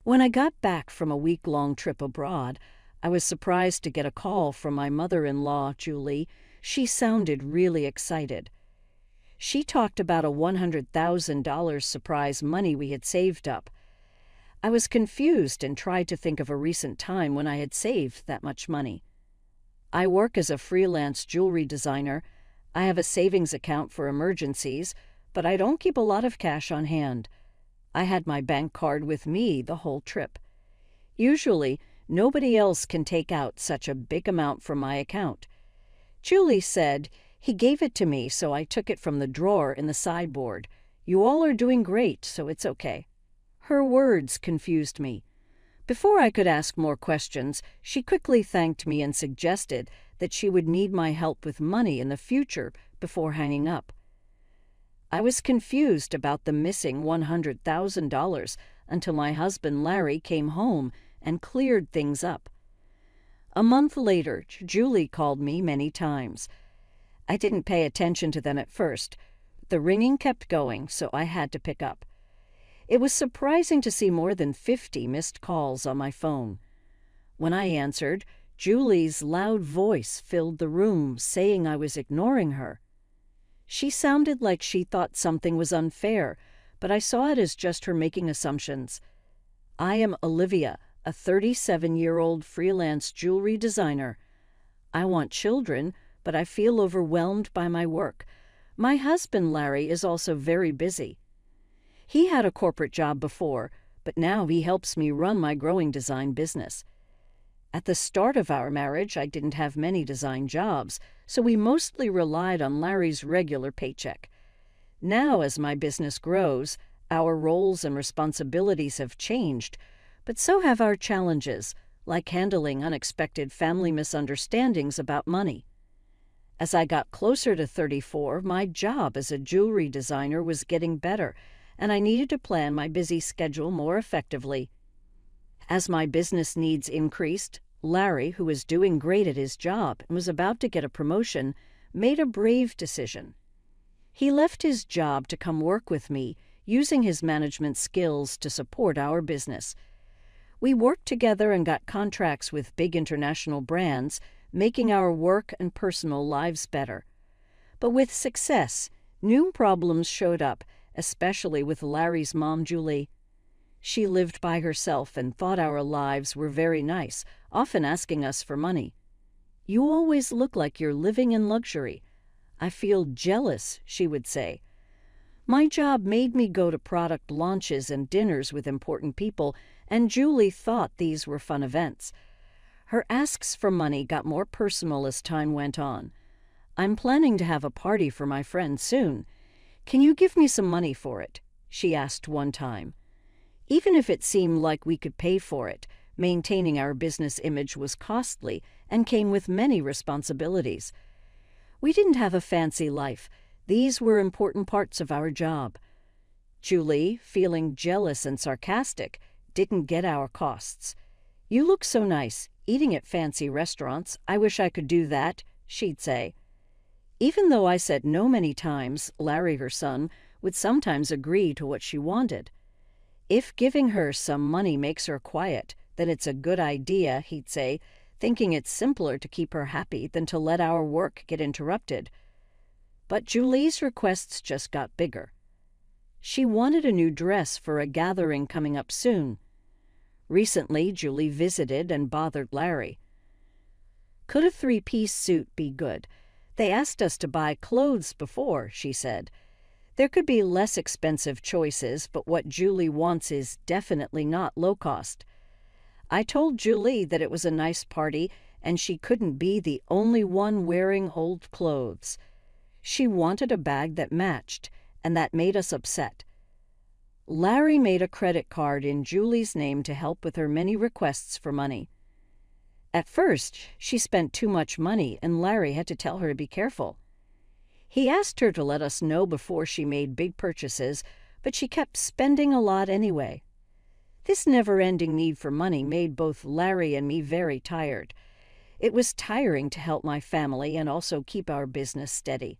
When I got back from a week-long trip abroad, I was surprised to get a call from my mother-in-law, Julie. She sounded really excited. She talked about a $100,000 surprise money we had saved up. I was confused and tried to think of a recent time when I had saved that much money. I work as a freelance jewelry designer. I have a savings account for emergencies, but I don't keep a lot of cash on hand. I had my bank card with me the whole trip. Usually, nobody else can take out such a big amount from my account. Julie said, "He gave it to me, so I took it from the drawer in the sideboard. You all are doing great, so it's okay." Her words confused me. Before I could ask more questions, she quickly thanked me and suggested that she would need my help with money in the future before hanging up. I was confused about the missing $100,000 until my husband Larry came home and cleared things up. A month later, Julie called me many times. I didn't pay attention to them at first. The ringing kept going, so I had to pick up. It was surprising to see more than 50 missed calls on my phone. When I answered, Julie's loud voice filled the room, saying I was ignoring her. She sounded like she thought something was unfair, but I saw it as just her making assumptions. I am Olivia, a 37-year-old freelance jewelry designer. I want children, but I feel overwhelmed by my work. My husband, Larry, is also very busy. He had a corporate job before, but now he helps me run my growing design business. At the start of our marriage, I didn't have many design jobs, so we mostly relied on Larry's regular paycheck. Now, as my business grows, our roles and responsibilities have changed, but so have our challenges, like handling unexpected family misunderstandings about money. As I got closer to 34, my job as a jewelry designer was getting better, and I needed to plan my busy schedule more effectively. As my business needs increased, Larry, who was doing great at his job and was about to get a promotion, made a brave decision. He left his job to come work with me, using his management skills to support our business. We worked together and got contracts with big international brands, making our work and personal lives better. But with success, new problems showed up, especially with Larry's mom, Julie. She lived by herself and thought our lives were very nice, often asking us for money. "You always look like you're living in luxury. I feel jealous," she would say. My job made me go to product launches and dinners with important people, and Julie thought these were fun events. Her asks for money got more personal as time went on. "I'm planning to have a party for my friend soon. Can you give me some money for it?" she asked one time. Even if it seemed like we could pay for it, maintaining our business image was costly and came with many responsibilities. We didn't have a fancy life. These were important parts of our job. Julie, feeling jealous and sarcastic, didn't get our costs. "You look so nice, eating at fancy restaurants. I wish I could do that," she'd say. Even though I said no many times, Larry, her son, would sometimes agree to what she wanted. "If giving her some money makes her quiet, then it's a good idea," he'd say, thinking it's simpler to keep her happy than to let our work get interrupted. But Julie's requests just got bigger. She wanted a new dress for a gathering coming up soon. Recently, Julie visited and bothered Larry. "Could a 3-piece suit be good? They asked us to buy clothes before," she said. "There could be less expensive choices, but what Julie wants is definitely not low cost." I told Julie that it was a nice party and she couldn't be the only one wearing old clothes. She wanted a bag that matched, and that made us upset. Larry made a credit card in Julie's name to help with her many requests for money. At first, she spent too much money and Larry had to tell her to be careful. He asked her to let us know before she made big purchases, but she kept spending a lot anyway. This never-ending need for money made both Larry and me very tired. It was tiring to help my family and also keep our business steady.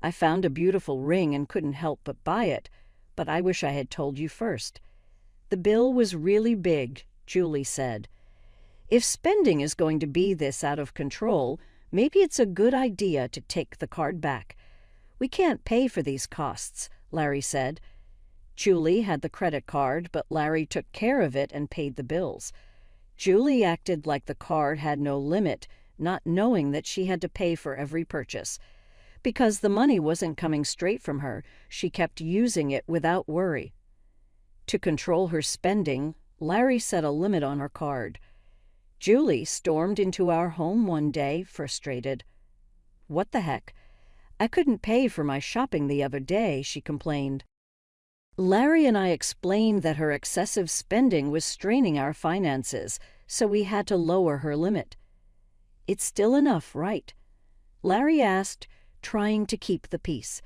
I found a beautiful ring and couldn't help but buy it, but I wish I had told you first. The bill was really big, Julie said. If spending is going to be this out of control, maybe it's a good idea to take the card back. We can't pay for these costs, Larry said. Julie had the credit card, but Larry took care of it and paid the bills. Julie acted like the card had no limit, not knowing that she had to pay for every purchase. Because the money wasn't coming straight from her, she kept using it without worry. To control her spending, Larry set a limit on her card. Julie stormed into our home one day, frustrated. "What the heck? I couldn't pay for my shopping the other day," she complained. Larry and I explained that her excessive spending was straining our finances, so we had to lower her limit. "It's still enough, right?" Larry asked, trying to keep the peace.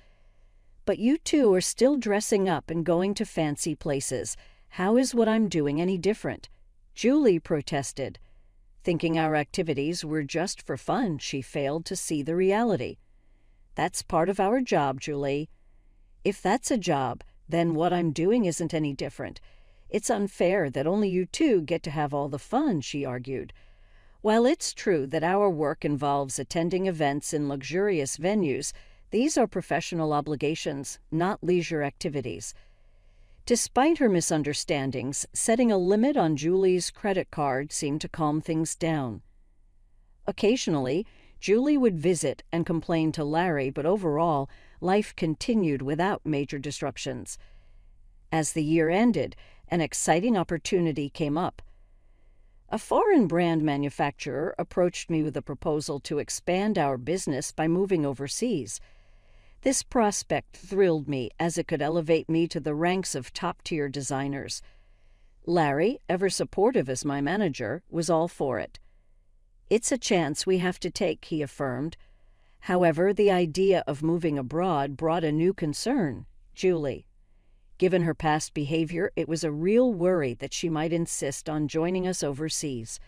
"But you two are still dressing up and going to fancy places. How is what I'm doing any different?" Julie protested. Thinking our activities were just for fun, she failed to see the reality. "That's part of our job, Julie." "If that's a job, then what I'm doing isn't any different. It's unfair that only you two get to have all the fun," she argued. "While it's true that our work involves attending events in luxurious venues, these are professional obligations, not leisure activities." Despite her misunderstandings, setting a limit on Julie's credit card seemed to calm things down. Occasionally, Julie would visit and complain to Larry, but overall, life continued without major disruptions. As the year ended, an exciting opportunity came up. A foreign brand manufacturer approached me with a proposal to expand our business by moving overseas. This prospect thrilled me, as it could elevate me to the ranks of top-tier designers. Larry, ever supportive as my manager, was all for it. "It's a chance we have to take," he affirmed. However, the idea of moving abroad brought a new concern: Julie. Given her past behavior, it was a real worry that she might insist on joining us overseas.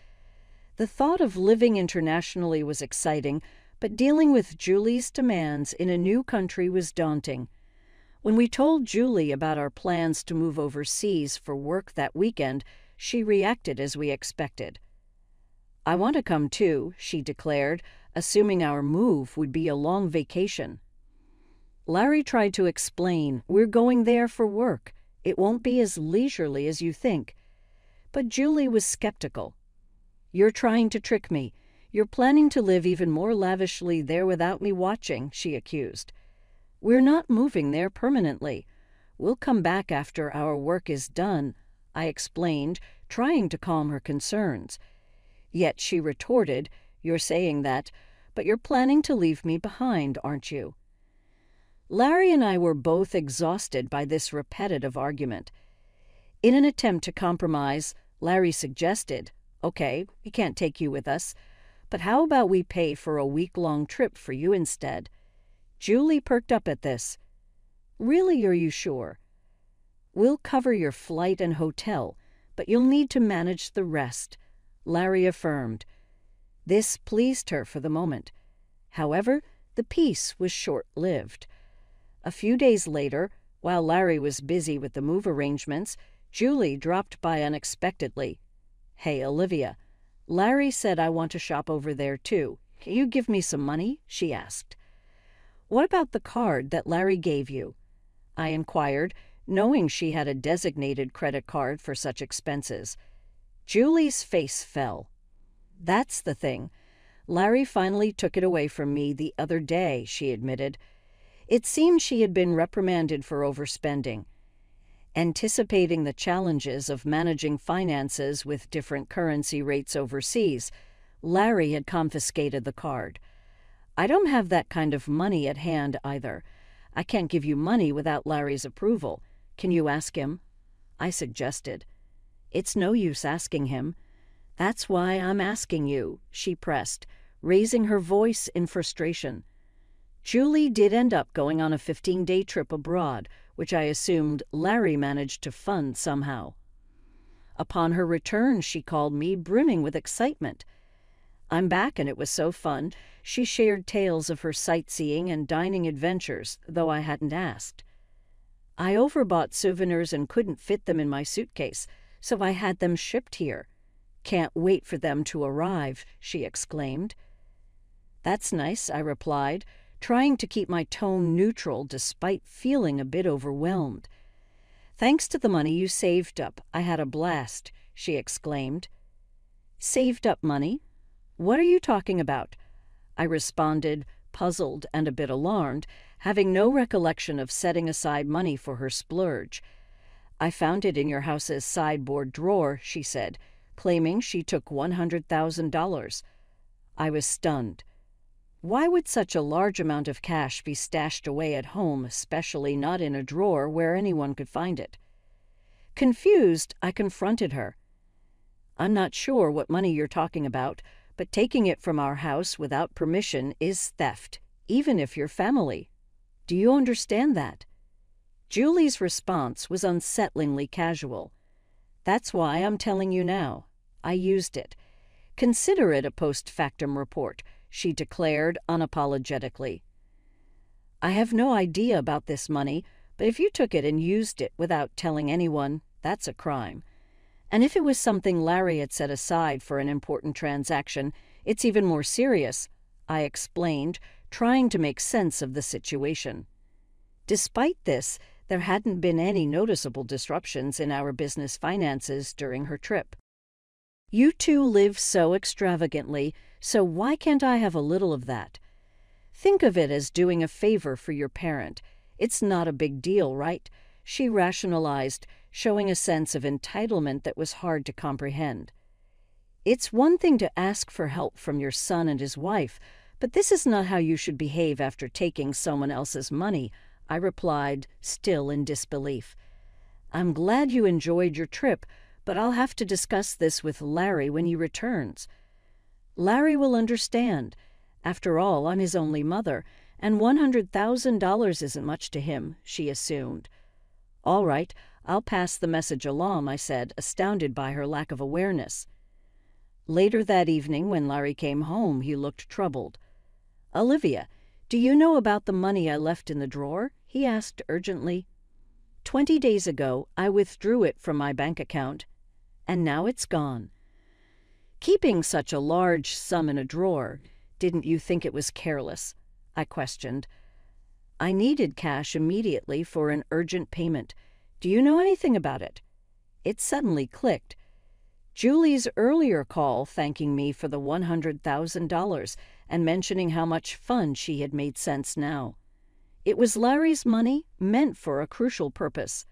The thought of living internationally was exciting, but dealing with Julie's demands in a new country was daunting. When we told Julie about our plans to move overseas for work that weekend, she reacted as we expected. "I want to come too," she declared, assuming our move would be a long vacation. Larry tried to explain, "We're going there for work. It won't be as leisurely as you think." But Julie was skeptical. "You're trying to trick me. You're planning to live even more lavishly there without me watching," she accused. "We're not moving there permanently. We'll come back after our work is done," I explained, trying to calm her concerns. Yet she retorted, "You're saying that, but you're planning to leave me behind, aren't you?" Larry and I were both exhausted by this repetitive argument. In an attempt to compromise, Larry suggested, "Okay, we can't take you with us, but how about we pay for a week-long trip for you instead?" Julie perked up at this. "Really, are you sure?" "We'll cover your flight and hotel, but you'll need to manage the rest," Larry affirmed. This pleased her for the moment. However, the peace was short-lived. A few days later, while Larry was busy with the move arrangements, Julie dropped by unexpectedly. "Hey, Olivia, Larry said I want to shop over there too. Can you give me some money?" she asked. "What about the card that Larry gave you?" I inquired, knowing she had a designated credit card for such expenses. Julie's face fell. "That's the thing. Larry finally took it away from me the other day," she admitted. It seemed she had been reprimanded for overspending. Anticipating the challenges of managing finances with different currency rates overseas, Larry had confiscated the card. "I don't have that kind of money at hand either. I can't give you money without Larry's approval. Can you ask him?" I suggested. "It's no use asking him." "That's why I'm asking you," she pressed, raising her voice in frustration. Julie did end up going on a 15-day trip abroad, which I assumed Larry managed to fund somehow. Upon her return, she called me, brimming with excitement. "I'm back and it was so fun." She shared tales of her sightseeing and dining adventures, though I hadn't asked. I overbought souvenirs and couldn't fit them in my suitcase, so I had them shipped here. Can't wait for them to arrive, she exclaimed. That's nice, I replied, trying to keep my tone neutral despite feeling a bit overwhelmed. Thanks to the money you saved up, I had a blast, she exclaimed. Saved up money? What are you talking about? I responded, puzzled and a bit alarmed, having no recollection of setting aside money for her splurge. I found it in your house's sideboard drawer, she said, claiming she took $100,000. I was stunned. Why would such a large amount of cash be stashed away at home, especially not in a drawer where anyone could find it? Confused, I confronted her. I'm not sure what money you're talking about, but taking it from our house without permission is theft, even if you're family. Do you understand that? Julie's response was unsettlingly casual. That's why I'm telling you now. I used it. Consider it a post factum report, she declared unapologetically. I have no idea about this money, but if you took it and used it without telling anyone, that's a crime. And if it was something Larry had set aside for an important transaction, it's even more serious, I explained, trying to make sense of the situation. Despite this, there hadn't been any noticeable disruptions in our business finances during her trip. You two live so extravagantly, so why can't I have a little of that? Think of it as doing a favor for your parent. It's not a big deal, right? She rationalized, showing a sense of entitlement that was hard to comprehend. It's one thing to ask for help from your son and his wife, but this is not how you should behave after taking someone else's money, I replied, still in disbelief. I'm glad you enjoyed your trip, but I'll have to discuss this with Larry when he returns. Larry will understand. After all, I'm his only mother, and $100,000 isn't much to him, she assumed. All right, I'll pass the message along, I said, astounded by her lack of awareness. Later that evening, when Larry came home, he looked troubled. Olivia, do you know about the money I left in the drawer? He asked urgently. 20 days ago, I withdrew it from my bank account, and now it's gone. Keeping such a large sum in a drawer, didn't you think it was careless? I questioned. I needed cash immediately for an urgent payment. Do you know anything about it? It suddenly clicked. Julie's earlier call thanking me for the $100,000 and mentioning how much fun she had made sense now. It was Larry's money, meant for a crucial purpose.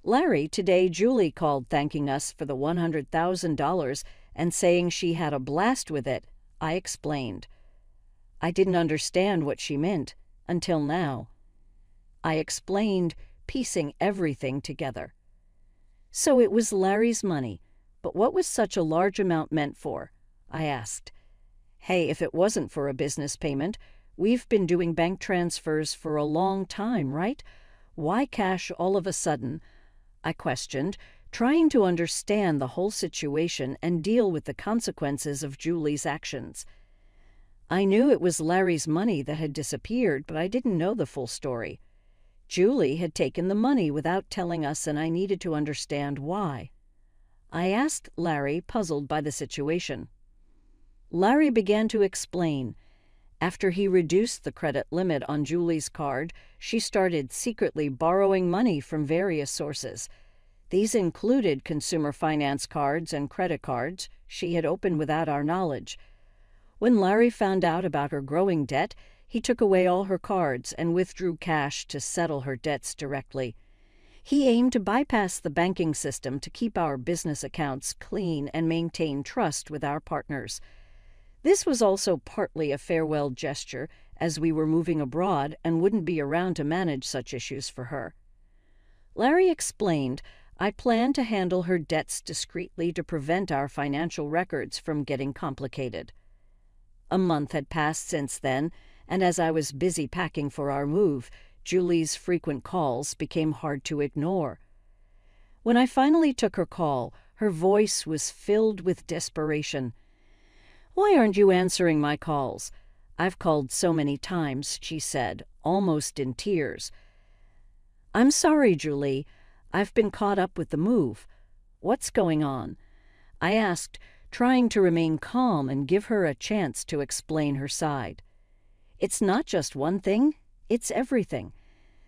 Larry, today Julie called thanking us for the $100,000 and saying she had a blast with it, I explained. I didn't understand what she meant, until now. I explained, piecing everything together. So it was Larry's money, but what was such a large amount meant for? I asked. Hey, if it wasn't for a business payment, we've been doing bank transfers for a long time, right? Why cash all of a sudden? I questioned, trying to understand the whole situation and deal with the consequences of Julie's actions. I knew it was Larry's money that had disappeared, but I didn't know the full story. Julie had taken the money without telling us, and I needed to understand why. I asked Larry, puzzled by the situation. Larry began to explain. After he reduced the credit limit on Julie's card, she started secretly borrowing money from various sources. These included consumer finance cards and credit cards she had opened without our knowledge. When Larry found out about her growing debt, he took away all her cards and withdrew cash to settle her debts directly. He aimed to bypass the banking system to keep our business accounts clean and maintain trust with our partners. This was also partly a farewell gesture, as we were moving abroad and wouldn't be around to manage such issues for her. Larry explained, I planned to handle her debts discreetly to prevent our financial records from getting complicated. A month had passed since then, and as I was busy packing for our move, Julie's frequent calls became hard to ignore. When I finally took her call, her voice was filled with desperation. Why aren't you answering my calls? I've called so many times, she said, almost in tears. "I'm sorry, Julie. I've been caught up with the move. What's going on?" I asked, trying to remain calm and give her a chance to explain her side. "It's not just one thing, it's everything.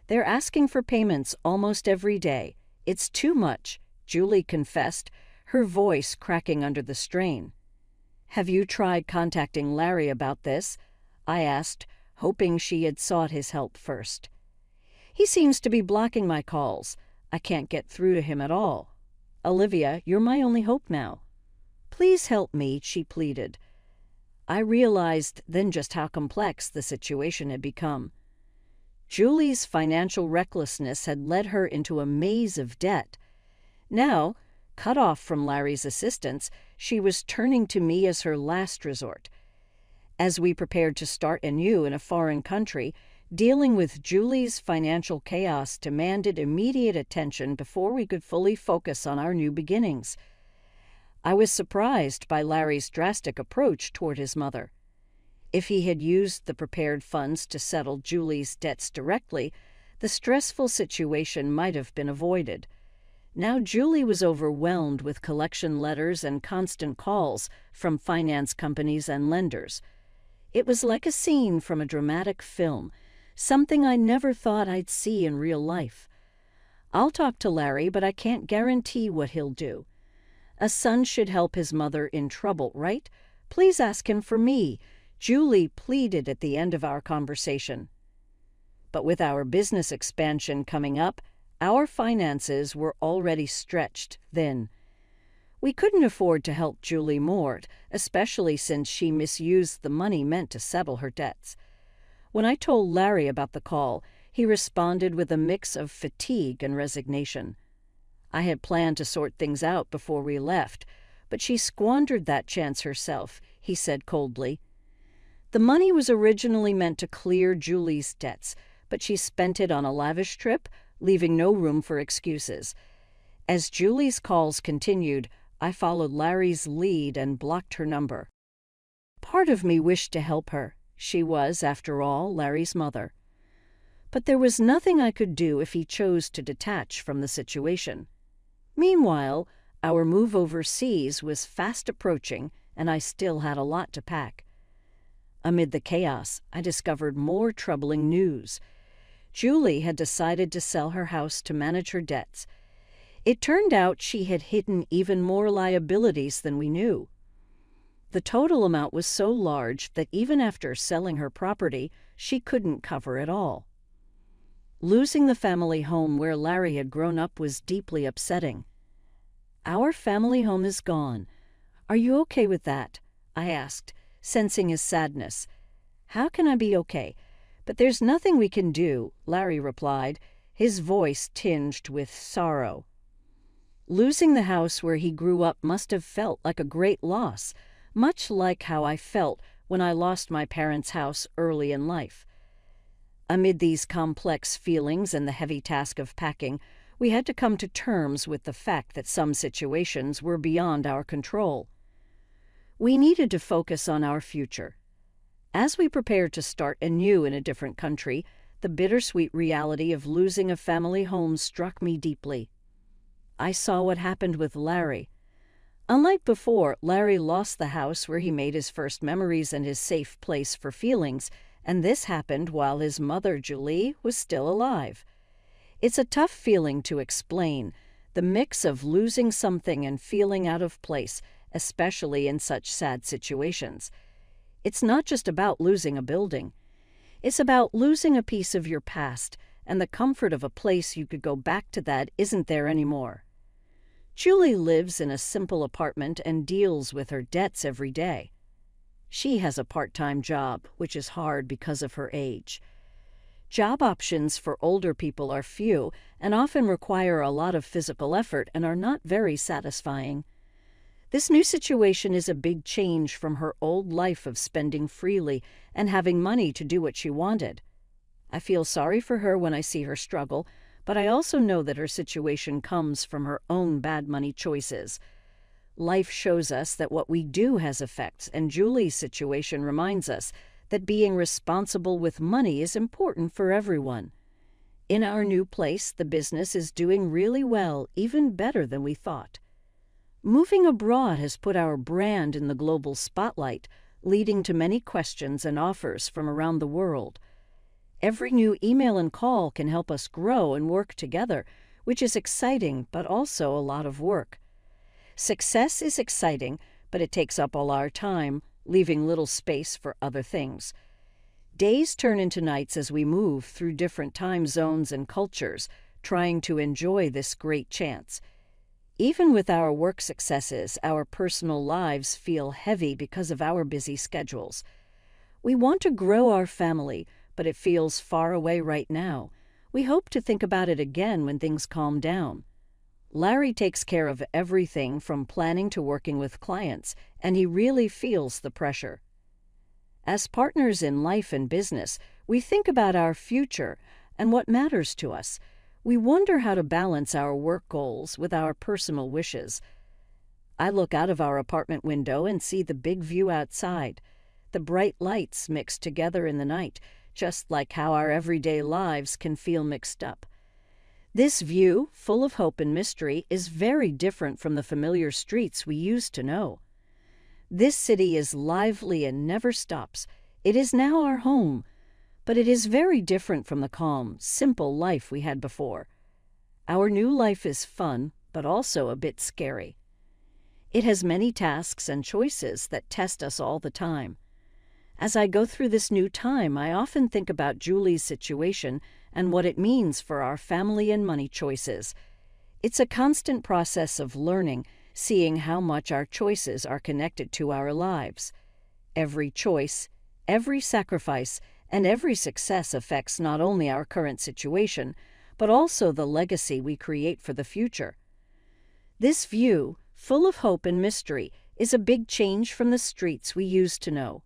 They're asking for payments almost every day. It's too much," Julie confessed, her voice cracking under the strain. "Have you tried contacting Larry about this?" I asked, hoping she had sought his help first. "He seems to be blocking my calls. I can't get through to him at all. Olivia, you're my only hope now. Please help me," she pleaded. I realized then just how complex the situation had become. Julie's financial recklessness had led her into a maze of debt. Now, cut off from Larry's assistance, she was turning to me as her last resort. As we prepared to start anew in a foreign country, dealing with Julie's financial chaos demanded immediate attention before we could fully focus on our new beginnings. I was surprised by Larry's drastic approach toward his mother. If he had used the prepared funds to settle Julie's debts directly, the stressful situation might have been avoided. Now Julie was overwhelmed with collection letters and constant calls from finance companies and lenders. It was like a scene from a dramatic film, something I never thought I'd see in real life. I'll talk to Larry, but I can't guarantee what he'll do. A son should help his mother in trouble, right? Please ask him for me, Julie pleaded at the end of our conversation. But with our business expansion coming up, our finances were already stretched thin. We couldn't afford to help Julie more, especially since she misused the money meant to settle her debts. When I told Larry about the call, he responded with a mix of fatigue and resignation. I had planned to sort things out before we left, but she squandered that chance herself, he said coldly. The money was originally meant to clear Julie's debts, but she spent it on a lavish trip, leaving no room for excuses. As Julie's calls continued, I followed Larry's lead and blocked her number. Part of me wished to help her. She was, after all, Larry's mother. But there was nothing I could do if he chose to detach from the situation. Meanwhile, our move overseas was fast approaching, and I still had a lot to pack. Amid the chaos, I discovered more troubling news. Julie had decided to sell her house to manage her debts. It turned out she had hidden even more liabilities than we knew. The total amount was so large that even after selling her property, she couldn't cover it all. Losing the family home where Larry had grown up was deeply upsetting. "Our family home is gone. Are you okay with that?" I asked, sensing his sadness. "How can I be okay? But there's nothing we can do," Larry replied, his voice tinged with sorrow. Losing the house where he grew up must have felt like a great loss, much like how I felt when I lost my parents' house early in life. Amid these complex feelings and the heavy task of packing, we had to come to terms with the fact that some situations were beyond our control. We needed to focus on our future. As we prepared to start anew in a different country, the bittersweet reality of losing a family home struck me deeply. I saw what happened with Larry. Unlike before, Larry lost the house where he made his first memories and his safe place for feelings, and this happened while his mother, Julie, was still alive. It's a tough feeling to explain, the mix of losing something and feeling out of place, especially in such sad situations. It's not just about losing a building. It's about losing a piece of your past, and the comfort of a place you could go back to that isn't there anymore. Julie lives in a simple apartment and deals with her debts every day. She has a part-time job, which is hard because of her age. Job options for older people are few and often require a lot of physical effort and are not very satisfying. This new situation is a big change from her old life of spending freely and having money to do what she wanted. I feel sorry for her when I see her struggle, but I also know that her situation comes from her own bad money choices. Life shows us that what we do has effects, and Julie's situation reminds us that being responsible with money is important for everyone. In our new place, the business is doing really well, even better than we thought. Moving abroad has put our brand in the global spotlight, leading to many questions and offers from around the world. Every new email and call can help us grow and work together, which is exciting but also a lot of work. Success is exciting, but it takes up all our time, leaving little space for other things. Days turn into nights as we move through different time zones and cultures, trying to enjoy this great chance. Even with our work successes, our personal lives feel heavy because of our busy schedules. We want to grow our family, but it feels far away right now. We hope to think about it again when things calm down. Larry takes care of everything from planning to working with clients, and he really feels the pressure. As partners in life and business, we think about our future and what matters to us. We wonder how to balance our work goals with our personal wishes. I look out of our apartment window and see the big view outside, the bright lights mixed together in the night, just like how our everyday lives can feel mixed up. This view, full of hope and mystery, is very different from the familiar streets we used to know. This city is lively and never stops. It is now our home, but it is very different from the calm, simple life we had before. Our new life is fun, but also a bit scary. It has many tasks and choices that test us all the time. As I go through this new time, I often think about Julie's situation and what it means for our family and money choices. It's a constant process of learning, seeing how much our choices are connected to our lives. Every choice, every sacrifice, and every success affects not only our current situation, but also the legacy we create for the future. This view, full of hope and mystery, is a big change from the streets we used to know.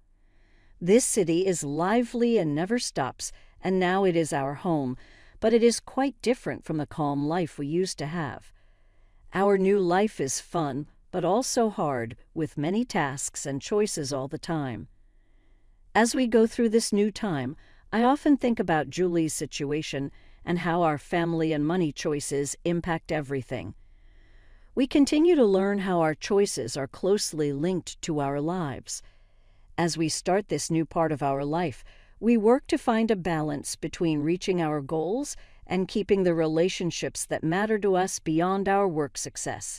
This city is lively and never stops, and now it is our home, but it is quite different from the calm life we used to have. Our new life is fun, but also hard, with many tasks and choices all the time. As we go through this new time, I often think about Julie's situation and how our family and money choices impact everything. We continue to learn how our choices are closely linked to our lives. As we start this new part of our life, we work to find a balance between reaching our goals and keeping the relationships that matter to us beyond our work success.